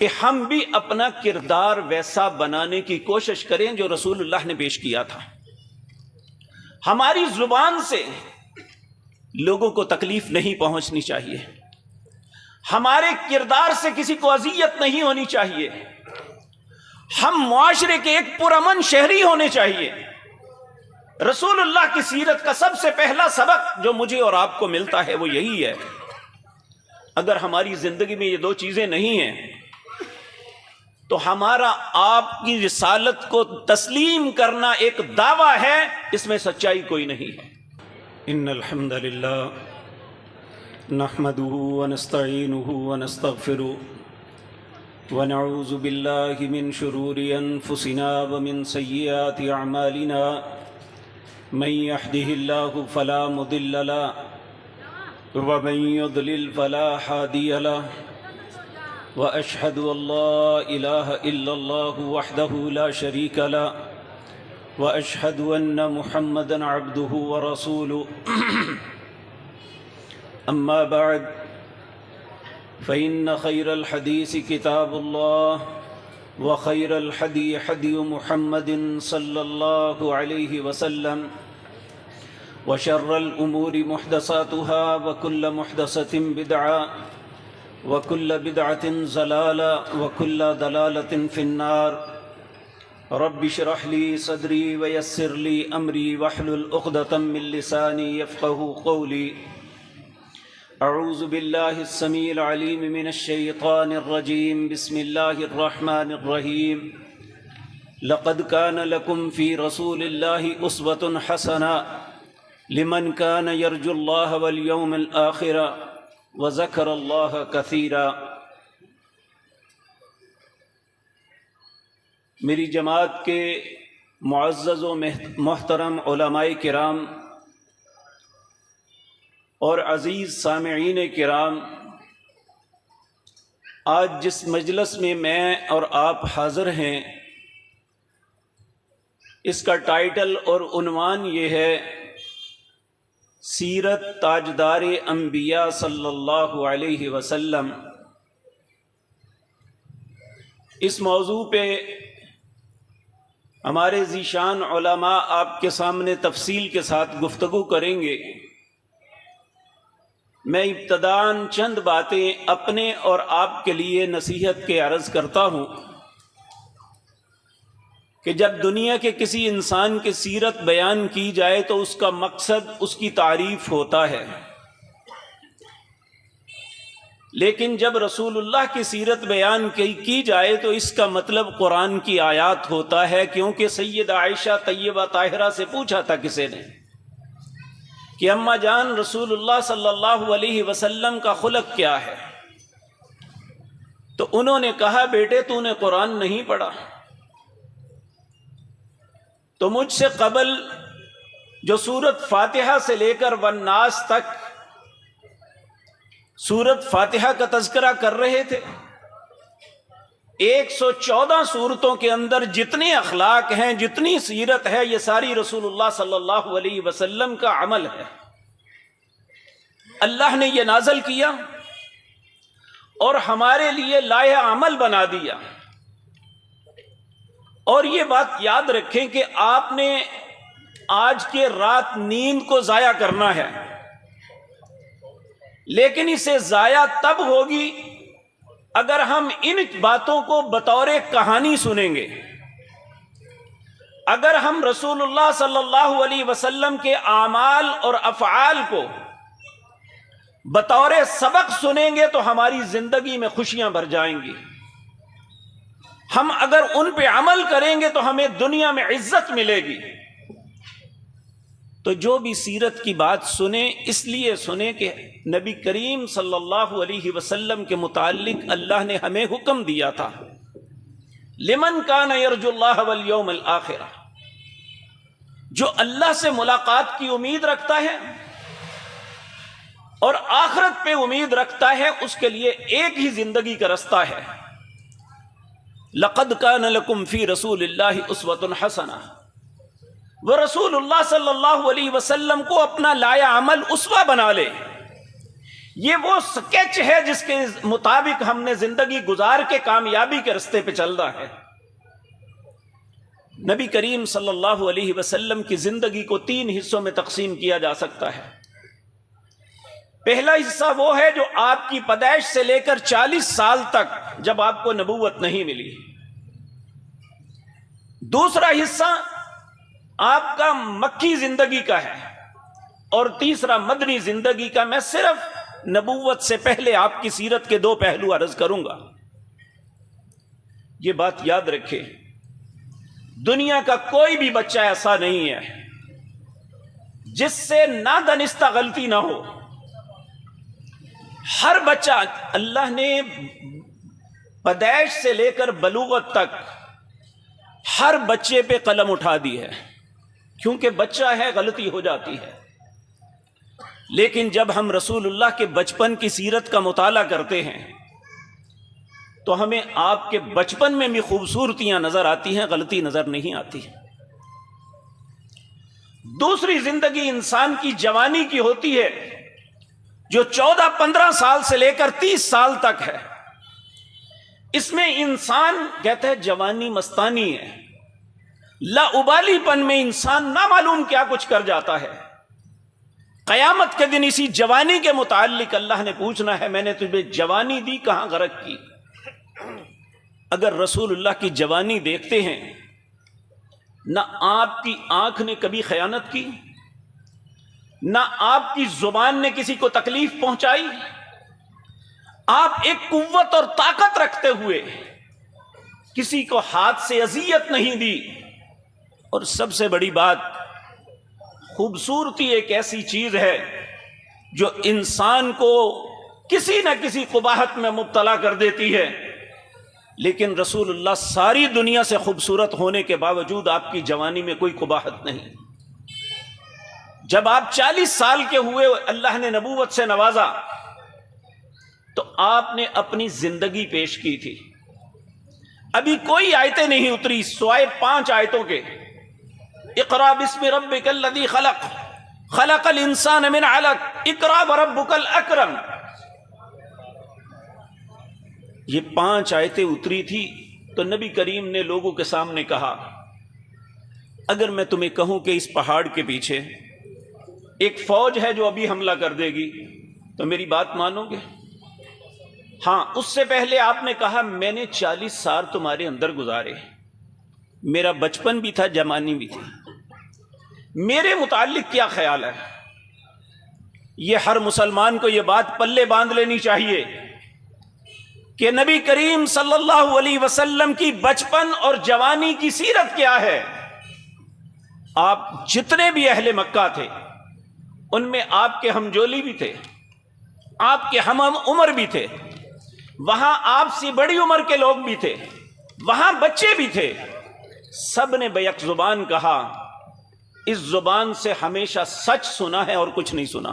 کہ ہم بھی اپنا کردار ویسا بنانے کی کوشش کریں جو رسول اللہ نے پیش کیا تھا۔ ہماری زبان سے لوگوں کو تکلیف نہیں پہنچنی چاہیے، ہمارے کردار سے کسی کو اذیت نہیں ہونی چاہیے، ہم معاشرے کے ایک پرامن شہری ہونے چاہیے۔ رسول اللہ کی سیرت کا سب سے پہلا سبق جو مجھے اور آپ کو ملتا ہے وہ یہی ہے۔ اگر ہماری زندگی میں یہ دو چیزیں نہیں ہیں تو ہمارا آپ کی رسالت کو تسلیم کرنا ایک دعویٰ ہے، اس میں سچائی کوئی نہیں ہے۔ ان الحمد للہ نحمده ونستعینه ونستغفره ونعوذ باللہ من شرور انفسنا ومن سیئات اعمالنا من يهده الله فلا مضل له ومن يضلل فلا هادي له وأشهد أن لا إله إلا الله وحده لا شريك له وأشهد أن محمدا عبده ورسوله أما بعد فإن خير الحديث كتاب الله وخير الهدي هدي محمد صلى الله عليه وسلم وشر الأمور محدثاتها وكل محدثة بدعة وكل بدعة ضلالة وكل ضلالة في النار۔ رب اشرح لي صدري ويسر لي أمري واحلل عقدة من لساني يفقهوا قولي۔ أعوذ بالله السميع العليم من الشيطان الرجيم، بسم الله الرحمن الرحيم۔ لقد كان لكم في رسول الله أسوة حسنة لمن كان يرجو الله واليوم الآخر وذكر الله كثيرا۔ میری جماعت کے معزز و محترم علماء کرام اور عزیز سامعین کرام، آج جس مجلس میں میں اور آپ حاضر ہیں اس کا ٹائٹل اور عنوان یہ ہے سیرت تاجدار انبیاء صلی اللہ علیہ وسلم۔ اس موضوع پہ ہمارے ذیشان علماء آپ کے سامنے تفصیل کے ساتھ گفتگو کریں گے۔ میں ابتداً چند باتیں اپنے اور آپ کے لیے نصیحت کے عرض کرتا ہوں کہ جب دنیا کے کسی انسان کی سیرت بیان کی جائے تو اس کا مقصد اس کی تعریف ہوتا ہے، لیکن جب رسول اللہ کی سیرت بیان کی جائے تو اس کا مطلب قرآن کی آیات ہوتا ہے، کیونکہ سیدہ عائشہ طیبہ طاہرہ سے پوچھا تھا کسی نے کہ اماں جان رسول اللہ صلی اللہ علیہ وسلم کا خلق کیا ہے، تو انہوں نے کہا بیٹے تو نے قرآن نہیں پڑھا؟ تو مجھ سے قبل جو سورت فاتحہ سے لے کر والناس تک سورت فاتحہ کا تذکرہ کر رہے تھے، 114 سورتوں کے اندر جتنے اخلاق ہیں، جتنی سیرت ہے، یہ ساری رسول اللہ صلی اللہ علیہ وسلم کا عمل ہے۔ اللہ نے یہ نازل کیا اور ہمارے لیے لائحہ عمل بنا دیا۔ اور یہ بات یاد رکھیں کہ آپ نے آج کے رات نیند کو ضائع کرنا ہے، لیکن اسے ضائع تب ہوگی اگر ہم ان باتوں کو بطور کہانی سنیں گے۔ اگر ہم رسول اللہ صلی اللہ علیہ وسلم کے اعمال اور افعال کو بطور سبق سنیں گے تو ہماری زندگی میں خوشیاں بھر جائیں گی۔ ہم اگر ان پہ عمل کریں گے تو ہمیں دنیا میں عزت ملے گی۔ تو جو بھی سیرت کی بات سنیں اس لیے سنیں کہ نبی کریم صلی اللہ علیہ وسلم کے متعلق اللہ نے ہمیں حکم دیا تھا، لمن کان یرجو اللہ والیوم الآخرہ، جو اللہ سے ملاقات کی امید رکھتا ہے اور آخرت پہ امید رکھتا ہے، اس کے لیے ایک ہی زندگی کا رستہ ہے۔ لقد کان لکم فی رسول اللہ اسوۃ حسنہ، وہ رسول اللہ صلی اللہ علیہ وسلم کو اپنا لائحہ عمل اسوہ بنا لے۔ یہ وہ سکیچ ہے جس کے مطابق ہم نے زندگی گزار کے کامیابی کے رستے پہ چل رہا ہے۔ نبی کریم صلی اللہ علیہ وسلم کی زندگی کو 3 حصوں میں تقسیم کیا جا سکتا ہے۔ پہلا حصہ وہ ہے جو آپ کی پیدائش سے لے کر 40 سال تک، جب آپ کو نبوت نہیں ملی۔ دوسرا حصہ آپ کا مکی زندگی کا ہے، اور تیسرا مدنی زندگی کا۔ میں صرف نبوت سے پہلے آپ کی سیرت کے 2 پہلو عرض کروں گا۔ یہ بات یاد رکھے، دنیا کا کوئی بھی بچہ ایسا نہیں ہے جس سے نادانستہ غلطی نہ ہو۔ ہر بچہ اللہ نے پیدائش سے لے کر بلوغت تک ہر بچے پہ قلم اٹھا دی ہے، کیونکہ بچہ ہے، غلطی ہو جاتی ہے۔ لیکن جب ہم رسول اللہ کے بچپن کی سیرت کا مطالعہ کرتے ہیں تو ہمیں آپ کے بچپن میں بھی خوبصورتیاں نظر آتی ہیں، غلطی نظر نہیں آتی۔ دوسری زندگی انسان کی جوانی کی ہوتی ہے، جو 14-15 سال سے لے کر 30 سال تک ہے۔ اس میں انسان کہتا ہے جوانی مستانی ہے، لا ابالی پن میں انسان نہ معلوم کیا کچھ کر جاتا ہے۔ قیامت کے دن اسی جوانی کے متعلق اللہ نے پوچھنا ہے، میں نے تجھے جوانی دی، کہاں غرق کی؟ اگر رسول اللہ کی جوانی دیکھتے ہیں، نہ آپ کی آنکھ نے کبھی خیانت کی، نہ آپ کی زبان نے کسی کو تکلیف پہنچائی، آپ ایک قوت اور طاقت رکھتے ہوئے کسی کو ہاتھ سے اذیت نہیں دی۔ اور سب سے بڑی بات، خوبصورتی ایک ایسی چیز ہے جو انسان کو کسی نہ کسی قباحت میں مبتلا کر دیتی ہے، لیکن رسول اللہ ساری دنیا سے خوبصورت ہونے کے باوجود آپ کی جوانی میں کوئی قباحت نہیں۔ جب آپ 40 سال کے ہوئے، اللہ نے نبوت سے نوازا، تو آپ نے اپنی زندگی پیش کی تھی۔ ابھی کوئی آیتیں نہیں اتری سوائے 5 آیتوں کے۔ اقرا بسم ربک الذی خلق، خلق الانسان من علق، اقرا وربک الاکرم۔ یہ 5 آیتیں اتری تھی تو نبی کریم نے لوگوں کے سامنے کہا، اگر میں تمہیں کہوں کہ اس پہاڑ کے پیچھے ایک فوج ہے جو ابھی حملہ کر دے گی، تو میری بات مانو گے؟ ہاں، اس سے پہلے آپ نے کہا میں نے 40 سال تمہارے اندر گزارے، میرا بچپن بھی تھا، جوانی بھی تھی، میرے متعلق کیا خیال ہے؟ یہ ہر مسلمان کو یہ بات پلے باندھ لینی چاہیے کہ نبی کریم صلی اللہ علیہ وسلم کی بچپن اور جوانی کی سیرت کیا ہے۔ آپ جتنے بھی اہل مکہ تھے، ان میں آپ کے ہمجولی بھی تھے، آپ کے ہم عمر بھی تھے، وہاں آپ سے بڑی عمر کے لوگ بھی تھے، وہاں بچے بھی تھے، سب نے بیک زبان کہا، اس زبان سے ہمیشہ سچ سنا ہے اور کچھ نہیں سنا۔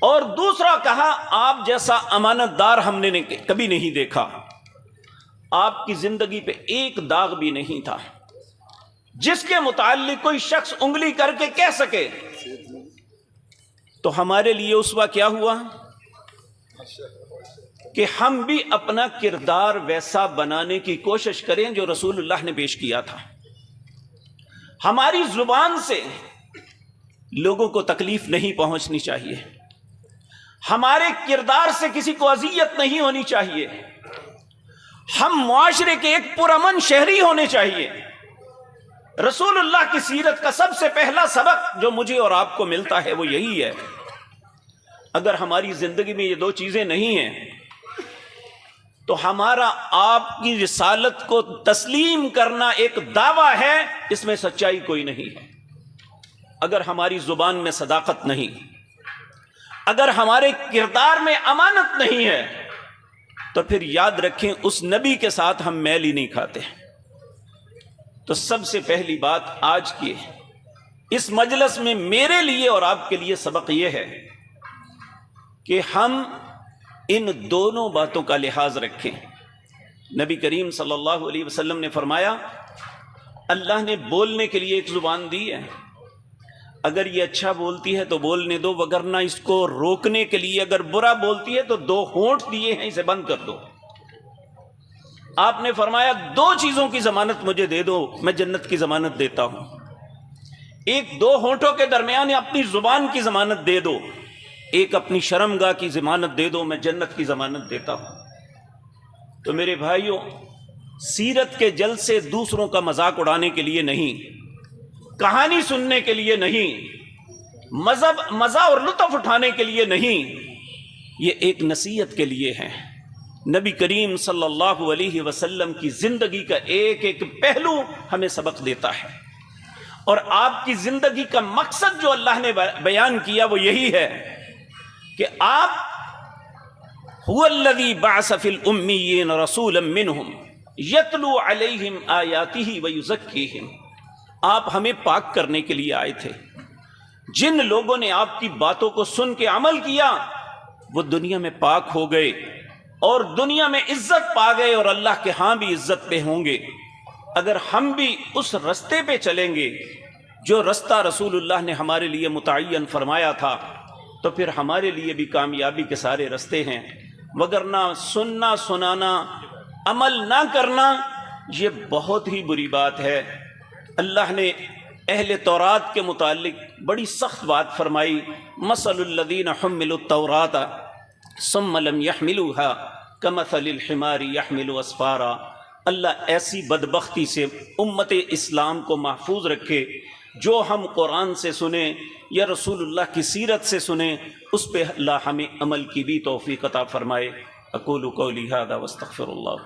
اور دوسرا کہا، آپ جیسا امانت دار ہم نے کبھی نہیں دیکھا، آپ کی زندگی پہ ایک داغ بھی نہیں تھا جس کے متعلق کوئی شخص انگلی کر کے کہہ سکے۔ تو ہمارے لیے اسوہ کیا ہوا کہ ہم بھی اپنا کردار ویسا بنانے کی کوشش کریں جو رسول اللہ نے پیش کیا تھا۔ ہماری زبان سے لوگوں کو تکلیف نہیں پہنچنی چاہیے، ہمارے کردار سے کسی کو اذیت نہیں ہونی چاہیے، ہم معاشرے کے ایک پرامن شہری ہونے چاہیے۔ رسول اللہ کی سیرت کا سب سے پہلا سبق جو مجھے اور آپ کو ملتا ہے وہ یہی ہے، اگر ہماری زندگی میں یہ 2 چیزیں نہیں ہیں تو ہمارا آپ کی رسالت کو تسلیم کرنا ایک دعویٰ ہے، اس میں سچائی کوئی نہیں ہے۔ اگر ہماری زبان میں صداقت نہیں، اگر ہمارے کردار میں امانت نہیں ہے، تو پھر یاد رکھیں اس نبی کے ساتھ ہم میل ہی نہیں کھاتے۔ تو سب سے پہلی بات آج کی اس مجلس میں میرے لیے اور آپ کے لیے سبق یہ ہے کہ ہم ان دونوں باتوں کا لحاظ رکھیں۔ نبی کریم صلی اللہ علیہ وسلم نے فرمایا، اللہ نے بولنے کے لیے ایک زبان دی ہے، اگر یہ اچھا بولتی ہے تو بولنے دو، وگرنہ اس کو روکنے کے لیے اگر برا بولتی ہے تو 2 ہونٹ دیے ہیں، اسے بند کر دو۔ آپ نے فرمایا 2 چیزوں کی ضمانت مجھے دے دو، میں جنت کی ضمانت دیتا ہوں۔ ایک 2 ہونٹوں کے درمیان اپنی زبان کی ضمانت دے دو، ایک اپنی شرمگاہ کی ضمانت دے دو، میں جنت کی ضمانت دیتا ہوں۔ تو میرے بھائیوں، سیرت کے جلسے دوسروں کا مذاق اڑانے کے لیے نہیں، کہانی سننے کے لیے نہیں، مزہ اور لطف اٹھانے کے لیے نہیں، یہ ایک نصیحت کے لیے ہے۔ نبی کریم صلی اللہ علیہ وسلم کی زندگی کا ایک ایک پہلو ہمیں سبق دیتا ہے، اور آپ کی زندگی کا مقصد جو اللہ نے بیان کیا وہ یہی ہے کہ آپ هو الذی بعث فی الامیین رسولا منہم یتلو علیہم آیاتہ ویزکیہم۔ آپ ہمیں پاک کرنے کے لیے آئے تھے۔ جن لوگوں نے آپ کی باتوں کو سن کے عمل کیا وہ دنیا میں پاک ہو گئے اور دنیا میں عزت پا گئے، اور اللہ کے ہاں بھی عزت پہ ہوں گے۔ اگر ہم بھی اس رستے پہ چلیں گے جو رستہ رسول اللہ نے ہمارے لیے متعین فرمایا تھا، تو پھر ہمارے لیے بھی کامیابی کے سارے رستے ہیں، وگرنہ سننا سنانا عمل نہ کرنا یہ بہت ہی بری بات ہے۔ اللہ نے اہل تورات کے متعلق بڑی سخت بات فرمائی، مثل الذین حملوا التوراۃ ثم لم يحملوها كمثل الحمار يحمل اسفارا۔ اللہ ایسی بدبختی سے امت اسلام کو محفوظ رکھے، جو ہم قرآن سے سنیں یا رسول اللہ کی سیرت سے سنیں اس پہ اللہ ہمیں عمل کی بھی توفیق عطا فرمائے۔ اقول قولی ھذا واستغفر اللہ۔